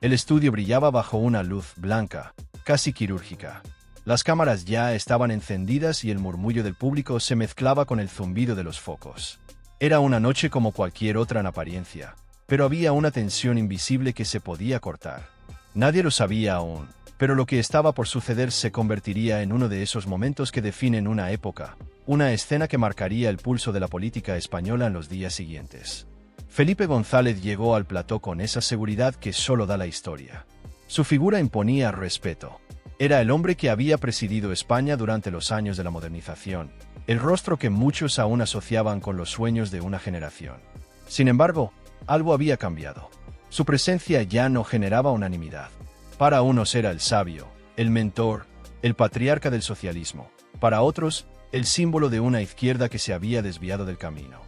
El estudio brillaba bajo una luz blanca, casi quirúrgica. Las cámaras ya estaban encendidas y el murmullo del público se mezclaba con el zumbido de los focos. Era una noche como cualquier otra en apariencia, pero había una tensión invisible que se podía cortar. Nadie lo sabía aún, pero lo que estaba por suceder se convertiría en uno de esos momentos que definen una época, una escena que marcaría el pulso de la política española en los días siguientes. Felipe González llegó al plató con esa seguridad que solo da la historia. Su figura imponía respeto. Era el hombre que había presidido España durante los años de la modernización, el rostro que muchos aún asociaban con los sueños de una generación. Sin embargo, algo había cambiado. Su presencia ya no generaba unanimidad. Para unos era el sabio, el mentor, el patriarca del socialismo. Para otros, el símbolo de una izquierda que se había desviado del camino.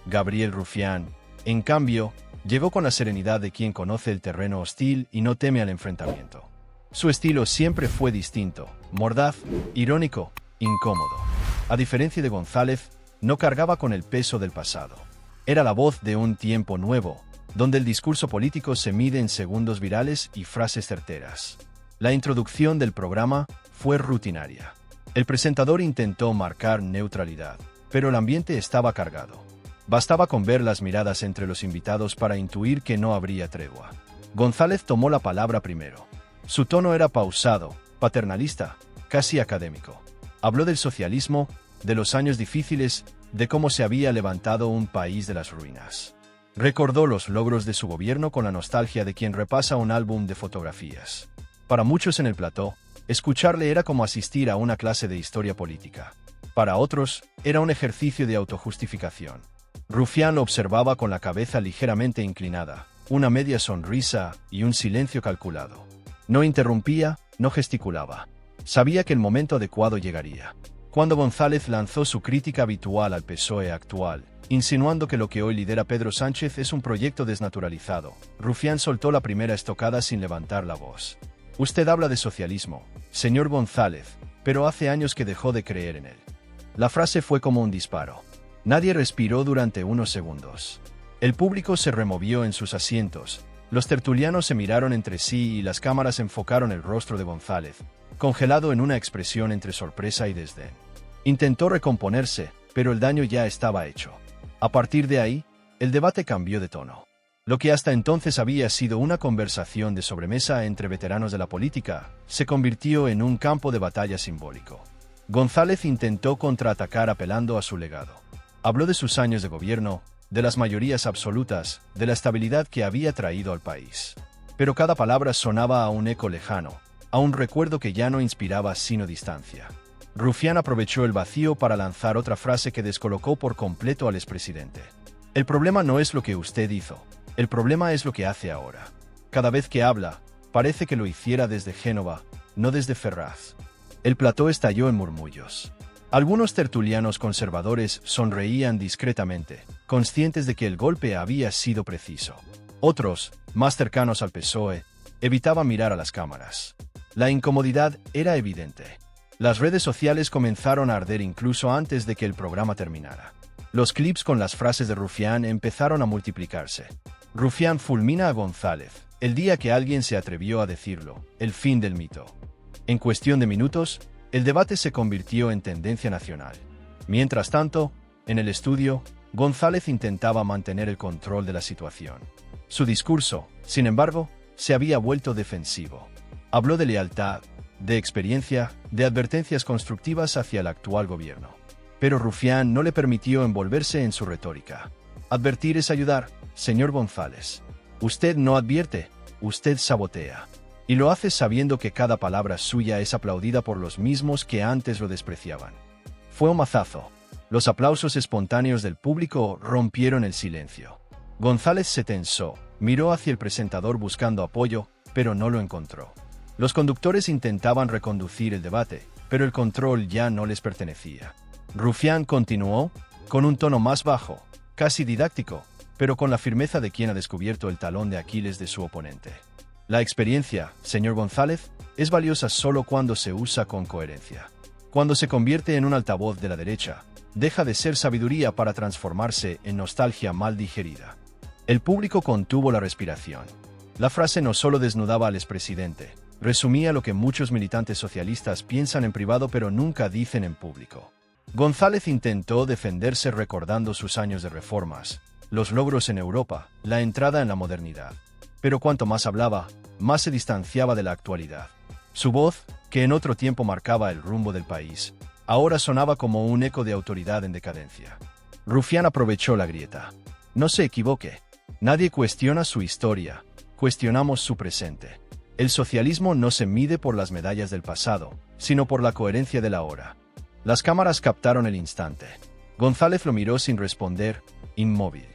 Gabriel Rufián, en cambio, llegó con la serenidad de quien conoce el terreno hostil y no teme al enfrentamiento. Su estilo siempre fue distinto, mordaz, irónico, incómodo. A diferencia de González, no cargaba con el peso del pasado. Era la voz de un tiempo nuevo, donde el discurso político se mide en segundos virales y frases certeras. La introducción del programa fue rutinaria. El presentador intentó marcar neutralidad, pero el ambiente estaba cargado. Bastaba con ver las miradas entre los invitados para intuir que no habría tregua. González tomó la palabra primero. Su tono era pausado, paternalista, casi académico. Habló del socialismo, de los años difíciles, de cómo se había levantado un país de las ruinas. Recordó los logros de su gobierno con la nostalgia de quien repasa un álbum de fotografías. Para muchos en el plató, escucharle era como asistir a una clase de historia política. Para otros, era un ejercicio de autojustificación. Rufián lo observaba con la cabeza ligeramente inclinada, una media sonrisa y un silencio calculado. No interrumpía, no gesticulaba. Sabía que el momento adecuado llegaría. Cuando González lanzó su crítica habitual al PSOE actual, insinuando que lo que hoy lidera Pedro Sánchez es un proyecto desnaturalizado, Rufián soltó la primera estocada sin levantar la voz. Usted habla de socialismo, señor González, pero hace años que dejó de creer en él. La frase fue como un disparo. Nadie respiró durante unos segundos. El público se removió en sus asientos, los tertulianos se miraron entre sí y las cámaras enfocaron el rostro de González, congelado en una expresión entre sorpresa y desdén. Intentó recomponerse, pero el daño ya estaba hecho. A partir de ahí, el debate cambió de tono. Lo que hasta entonces había sido una conversación de sobremesa entre veteranos de la política, se convirtió en un campo de batalla simbólico. González intentó contraatacar apelando a su legado. Habló de sus años de gobierno, de las mayorías absolutas, de la estabilidad que había traído al país. Pero cada palabra sonaba a un eco lejano, a un recuerdo que ya no inspiraba sino distancia. Rufián aprovechó el vacío para lanzar otra frase que descolocó por completo al expresidente. El problema no es lo que usted hizo, el problema es lo que hace ahora. Cada vez que habla, parece que lo hiciera desde Génova, no desde Ferraz. El plató estalló en murmullos. Algunos tertulianos conservadores sonreían discretamente, conscientes de que el golpe había sido preciso. Otros, más cercanos al PSOE, evitaban mirar a las cámaras. La incomodidad era evidente. Las redes sociales comenzaron a arder incluso antes de que el programa terminara. Los clips con las frases de Rufián empezaron a multiplicarse. Rufián fulmina a González, el día que alguien se atrevió a decirlo, el fin del mito. En cuestión de minutos, el debate se convirtió en tendencia nacional. Mientras tanto, en el estudio, González intentaba mantener el control de la situación. Su discurso, sin embargo, se había vuelto defensivo. Habló de lealtad, de experiencia, de advertencias constructivas hacia el actual gobierno. Pero Rufián no le permitió envolverse en su retórica. Advertir es ayudar, señor González. Usted no advierte, usted sabotea. Y lo hace sabiendo que cada palabra suya es aplaudida por los mismos que antes lo despreciaban. Fue un mazazo. Los aplausos espontáneos del público rompieron el silencio. González se tensó, miró hacia el presentador buscando apoyo, pero no lo encontró. Los conductores intentaban reconducir el debate, pero el control ya no les pertenecía. Rufián continuó, con un tono más bajo, casi didáctico, pero con la firmeza de quien ha descubierto el talón de Aquiles de su oponente. La experiencia, señor González, es valiosa solo cuando se usa con coherencia. Cuando se convierte en un altavoz de la derecha, deja de ser sabiduría para transformarse en nostalgia mal digerida. El público contuvo la respiración. La frase no solo desnudaba al expresidente, resumía lo que muchos militantes socialistas piensan en privado pero nunca dicen en público. González intentó defenderse recordando sus años de reformas, los logros en Europa, la entrada en la modernidad. Pero cuanto más hablaba, más se distanciaba de la actualidad. Su voz, que en otro tiempo marcaba el rumbo del país, ahora sonaba como un eco de autoridad en decadencia. Rufián aprovechó la grieta. No se equivoque. Nadie cuestiona su historia, cuestionamos su presente. El socialismo no se mide por las medallas del pasado, sino por la coherencia del ahora. Las cámaras captaron el instante. González lo miró sin responder, inmóvil.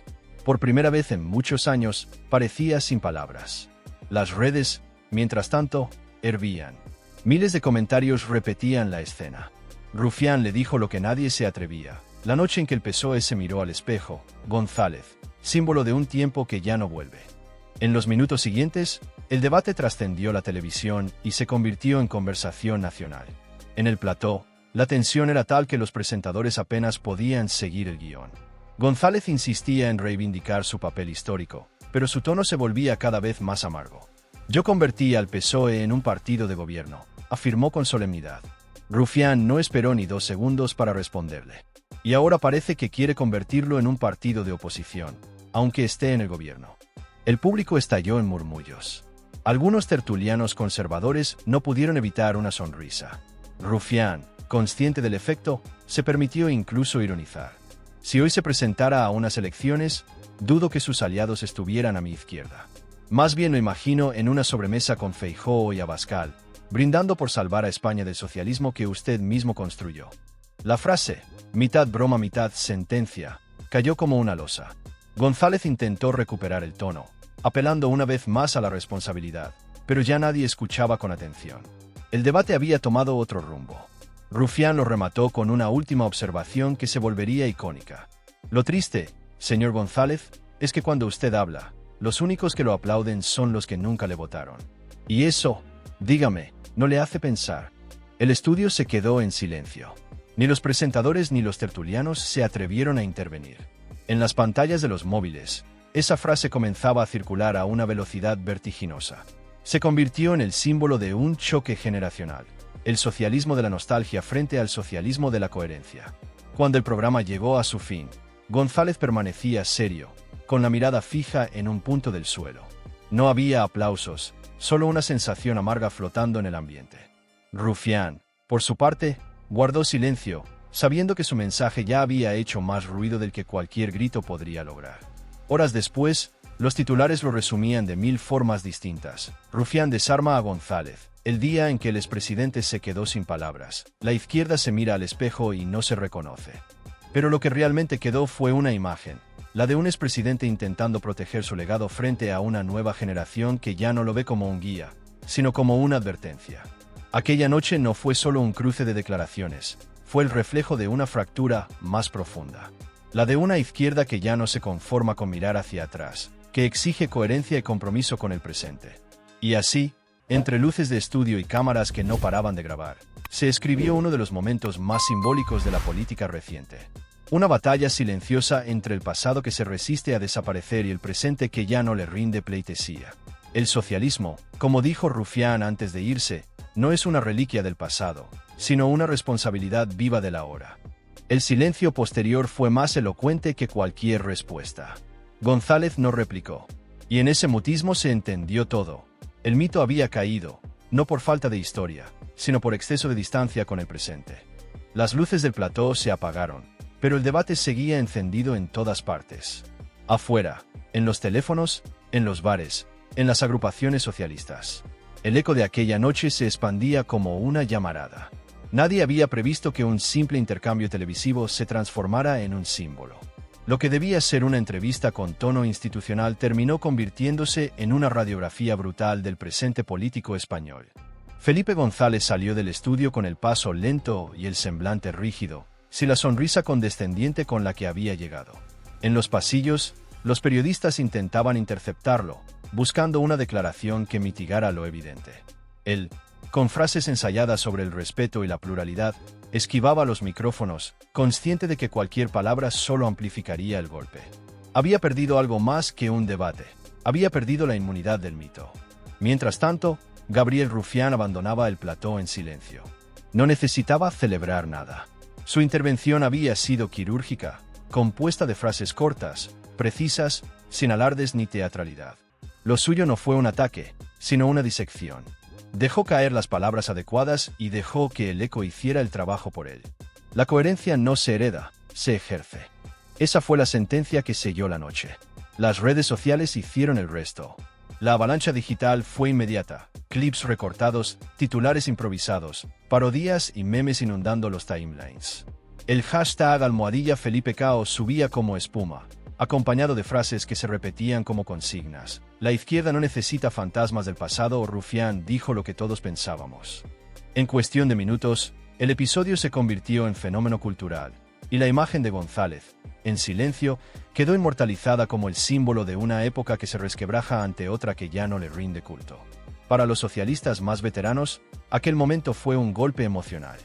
Por primera vez en muchos años, parecía sin palabras. Las redes, mientras tanto, hervían. Miles de comentarios repetían la escena. Rufián le dijo lo que nadie se atrevía. La noche en que el PSOE se miró al espejo, González, símbolo de un tiempo que ya no vuelve. En los minutos siguientes, el debate trascendió la televisión y se convirtió en conversación nacional. En el plató, la tensión era tal que los presentadores apenas podían seguir el guión. González insistía en reivindicar su papel histórico, pero su tono se volvía cada vez más amargo. Yo convertí al PSOE en un partido de gobierno, afirmó con solemnidad. Rufián no esperó ni 2 segundos para responderle. Y ahora parece que quiere convertirlo en un partido de oposición, aunque esté en el gobierno. El público estalló en murmullos. Algunos tertulianos conservadores no pudieron evitar una sonrisa. Rufián, consciente del efecto, se permitió incluso ironizar. Si hoy se presentara a unas elecciones, dudo que sus aliados estuvieran a mi izquierda. Más bien lo imagino en una sobremesa con Feijóo y Abascal, brindando por salvar a España del socialismo que usted mismo construyó. La frase, mitad broma, mitad sentencia, cayó como una losa. González intentó recuperar el tono, apelando una vez más a la responsabilidad, pero ya nadie escuchaba con atención. El debate había tomado otro rumbo. Rufián lo remató con una última observación que se volvería icónica. Lo triste, señor González, es que cuando usted habla, los únicos que lo aplauden son los que nunca le votaron. Y eso, dígame, no le hace pensar. El estudio se quedó en silencio. Ni los presentadores ni los tertulianos se atrevieron a intervenir. En las pantallas de los móviles, esa frase comenzaba a circular a una velocidad vertiginosa. Se convirtió en el símbolo de un choque generacional. El socialismo de la nostalgia frente al socialismo de la coherencia. Cuando el programa llegó a su fin, González permanecía serio, con la mirada fija en un punto del suelo. No había aplausos, solo una sensación amarga flotando en el ambiente. Rufián, por su parte, guardó silencio, sabiendo que su mensaje ya había hecho más ruido del que cualquier grito podría lograr. Horas después, los titulares lo resumían de 1000 formas distintas. Rufián desarma a González. El día en que el expresidente se quedó sin palabras, la izquierda se mira al espejo y no se reconoce. Pero lo que realmente quedó fue una imagen, la de un expresidente intentando proteger su legado frente a una nueva generación que ya no lo ve como un guía, sino como una advertencia. Aquella noche no fue solo un cruce de declaraciones, fue el reflejo de una fractura más profunda. La de una izquierda que ya no se conforma con mirar hacia atrás, que exige coherencia y compromiso con el presente. Y así, entre luces de estudio y cámaras que no paraban de grabar, se escribió uno de los momentos más simbólicos de la política reciente. Una batalla silenciosa entre el pasado que se resiste a desaparecer y el presente que ya no le rinde pleitesía. El socialismo, como dijo Rufián antes de irse, no es una reliquia del pasado, sino una responsabilidad viva del ahora. El silencio posterior fue más elocuente que cualquier respuesta. González no replicó. Y en ese mutismo se entendió todo. El mito había caído, no por falta de historia, sino por exceso de distancia con el presente. Las luces del plató se apagaron, pero el debate seguía encendido en todas partes. Afuera, en los teléfonos, en los bares, en las agrupaciones socialistas. El eco de aquella noche se expandía como una llamarada. Nadie había previsto que un simple intercambio televisivo se transformara en un símbolo. Lo que debía ser una entrevista con tono institucional terminó convirtiéndose en una radiografía brutal del presente político español. Felipe González salió del estudio con el paso lento y el semblante rígido, sin la sonrisa condescendiente con la que había llegado. En los pasillos, los periodistas intentaban interceptarlo, buscando una declaración que mitigara lo evidente. Él, con frases ensayadas sobre el respeto y la pluralidad, esquivaba los micrófonos, consciente de que cualquier palabra solo amplificaría el golpe. Había perdido algo más que un debate. Había perdido la inmunidad del mito. Mientras tanto, Gabriel Rufián abandonaba el plató en silencio. No necesitaba celebrar nada. Su intervención había sido quirúrgica, compuesta de frases cortas, precisas, sin alardes ni teatralidad. Lo suyo no fue un ataque, sino una disección. Dejó caer las palabras adecuadas y dejó que el eco hiciera el trabajo por él. La coherencia no se hereda, se ejerce. Esa fue la sentencia que selló la noche. Las redes sociales hicieron el resto. La avalancha digital fue inmediata. Clips recortados, titulares improvisados, parodias y memes inundando los timelines. El hashtag #FelipeCao subía como espuma, acompañado de frases que se repetían como consignas. La izquierda no necesita fantasmas del pasado. Rufián dijo lo que todos pensábamos. En cuestión de minutos, el episodio se convirtió en fenómeno cultural, y la imagen de González, en silencio, quedó inmortalizada como el símbolo de una época que se resquebraja ante otra que ya no le rinde culto. Para los socialistas más veteranos, aquel momento fue un golpe emocional.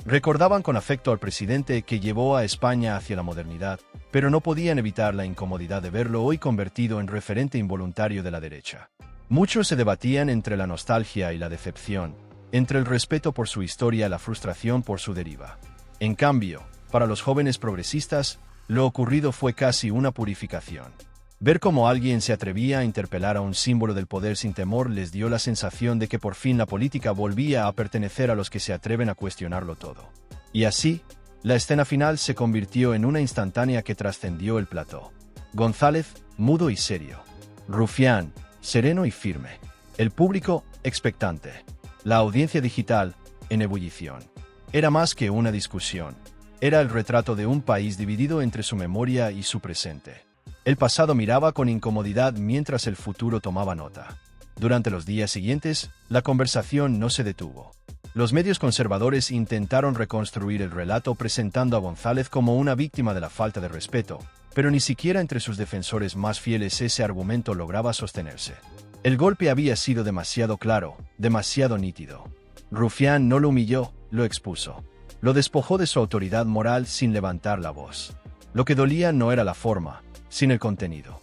Recordaban con afecto al presidente que llevó a España hacia la modernidad, pero no podían evitar la incomodidad de verlo hoy convertido en referente involuntario de la derecha. Muchos se debatían entre la nostalgia y la decepción, entre el respeto por su historia y la frustración por su deriva. En cambio, para los jóvenes progresistas, lo ocurrido fue casi una purificación. Ver cómo alguien se atrevía a interpelar a un símbolo del poder sin temor les dio la sensación de que por fin la política volvía a pertenecer a los que se atreven a cuestionarlo todo. Y así, la escena final se convirtió en una instantánea que trascendió el plató. González, mudo y serio. Rufián, sereno y firme. El público, expectante. La audiencia digital, en ebullición. Era más que una discusión. Era el retrato de un país dividido entre su memoria y su presente. El pasado miraba con incomodidad mientras el futuro tomaba nota. Durante los días siguientes, la conversación no se detuvo. Los medios conservadores intentaron reconstruir el relato presentando a González como una víctima de la falta de respeto, pero ni siquiera entre sus defensores más fieles ese argumento lograba sostenerse. El golpe había sido demasiado claro, demasiado nítido. Rufián no lo humilló, lo expuso. Lo despojó de su autoridad moral sin levantar la voz. Lo que dolía no era la forma, sino el contenido.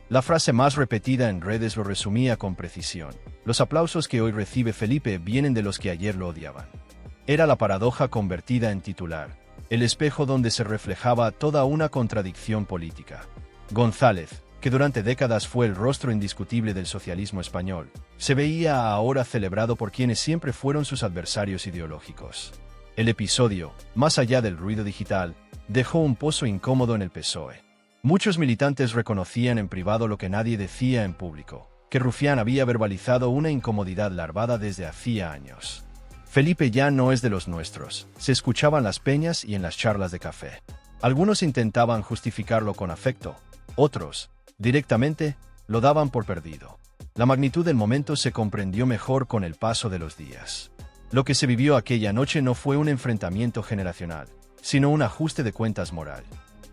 La frase más repetida en redes lo resumía con precisión. Los aplausos que hoy recibe Felipe vienen de los que ayer lo odiaban. Era la paradoja convertida en titular, el espejo donde se reflejaba toda una contradicción política. González, que durante décadas fue el rostro indiscutible del socialismo español, se veía ahora celebrado por quienes siempre fueron sus adversarios ideológicos. El episodio, más allá del ruido digital, dejó un pozo incómodo en el PSOE. Muchos militantes reconocían en privado lo que nadie decía en público, que Rufián había verbalizado una incomodidad larvada desde hacía años. Felipe ya no es de los nuestros, se escuchaba en las peñas y en las charlas de café. Algunos intentaban justificarlo con afecto, otros, directamente, lo daban por perdido. La magnitud del momento se comprendió mejor con el paso de los días. Lo que se vivió aquella noche no fue un enfrentamiento generacional, sino un ajuste de cuentas moral.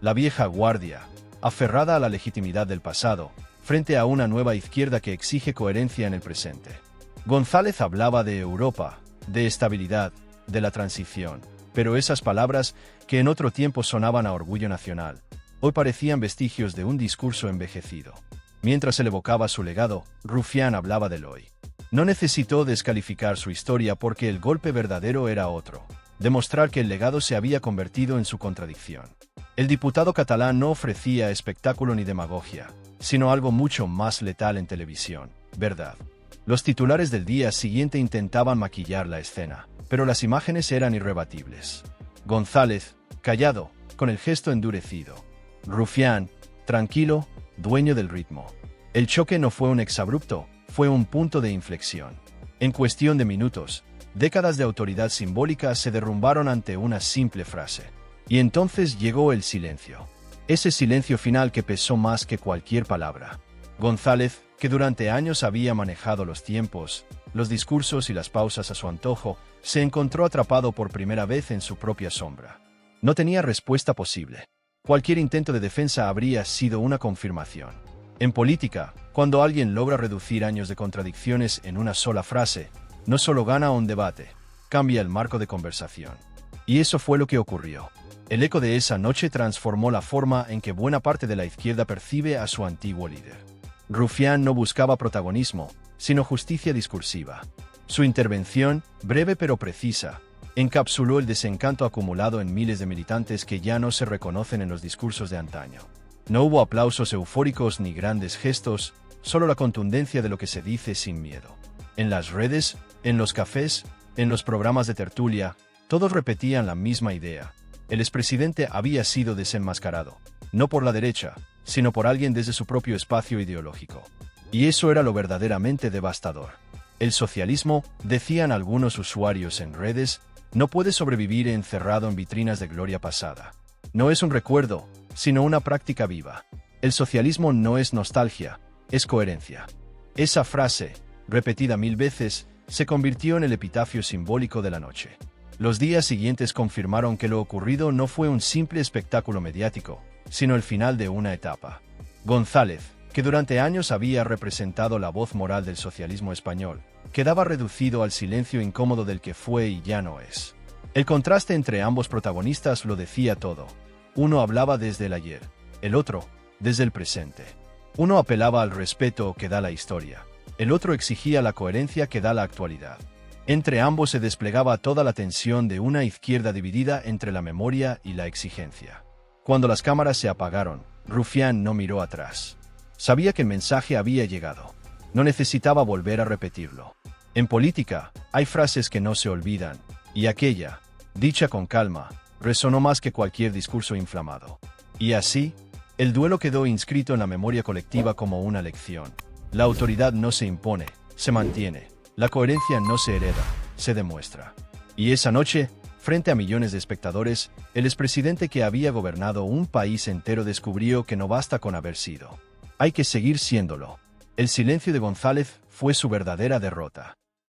La vieja guardia, aferrada a la legitimidad del pasado, frente a una nueva izquierda que exige coherencia en el presente. González hablaba de Europa, de estabilidad, de la transición, pero esas palabras, que en otro tiempo sonaban a orgullo nacional, hoy parecían vestigios de un discurso envejecido. Mientras él evocaba su legado, Rufián hablaba del hoy. No necesitó descalificar su historia porque el golpe verdadero era otro: demostrar que el legado se había convertido en su contradicción. El diputado catalán no ofrecía espectáculo ni demagogia, sino algo mucho más letal en televisión: verdad. Los titulares del día siguiente intentaban maquillar la escena, pero las imágenes eran irrebatibles. González, callado, con el gesto endurecido. Rufián, tranquilo, dueño del ritmo. El choque no fue un exabrupto, fue un punto de inflexión. En cuestión de minutos, décadas de autoridad simbólica se derrumbaron ante una simple frase. Y entonces llegó el silencio. Ese silencio final que pesó más que cualquier palabra. González, que durante años había manejado los tiempos, los discursos y las pausas a su antojo, se encontró atrapado por primera vez en su propia sombra. No tenía respuesta posible. Cualquier intento de defensa habría sido una confirmación. En política, cuando alguien logra reducir años de contradicciones en una sola frase, no solo gana un debate, cambia el marco de conversación. Y eso fue lo que ocurrió. El eco de esa noche transformó la forma en que buena parte de la izquierda percibe a su antiguo líder. Rufián no buscaba protagonismo, sino justicia discursiva. Su intervención, breve pero precisa, encapsuló el desencanto acumulado en miles de militantes que ya no se reconocen en los discursos de antaño. No hubo aplausos eufóricos ni grandes gestos, solo la contundencia de lo que se dice sin miedo. En las redes, en los cafés, en los programas de tertulia, todos repetían la misma idea. El expresidente había sido desenmascarado, no por la derecha, sino por alguien desde su propio espacio ideológico. Y eso era lo verdaderamente devastador. El socialismo, decían algunos usuarios en redes, no puede sobrevivir encerrado en vitrinas de gloria pasada. No es un recuerdo, sino una práctica viva. El socialismo no es nostalgia, es coherencia. Esa frase, repetida 1000 veces, se convirtió en el epitafio simbólico de la noche. Los días siguientes confirmaron que lo ocurrido no fue un simple espectáculo mediático, sino el final de una etapa. González, que durante años había representado la voz moral del socialismo español, quedaba reducido al silencio incómodo del que fue y ya no es. El contraste entre ambos protagonistas lo decía todo. Uno hablaba desde el ayer, el otro, desde el presente. Uno apelaba al respeto que da la historia, el otro exigía la coherencia que da la actualidad. Entre ambos se desplegaba toda la tensión de una izquierda dividida entre la memoria y la exigencia. Cuando las cámaras se apagaron, Rufián no miró atrás. Sabía que el mensaje había llegado. No necesitaba volver a repetirlo. En política, hay frases que no se olvidan, y aquella, dicha con calma, resonó más que cualquier discurso inflamado. Y así, el duelo quedó inscrito en la memoria colectiva como una lección. La autoridad no se impone, se mantiene. La coherencia no se hereda, se demuestra. Y esa noche, frente a millones de espectadores, el expresidente que había gobernado un país entero descubrió que no basta con haber sido. Hay que seguir siéndolo. El silencio de González fue su verdadera derrota.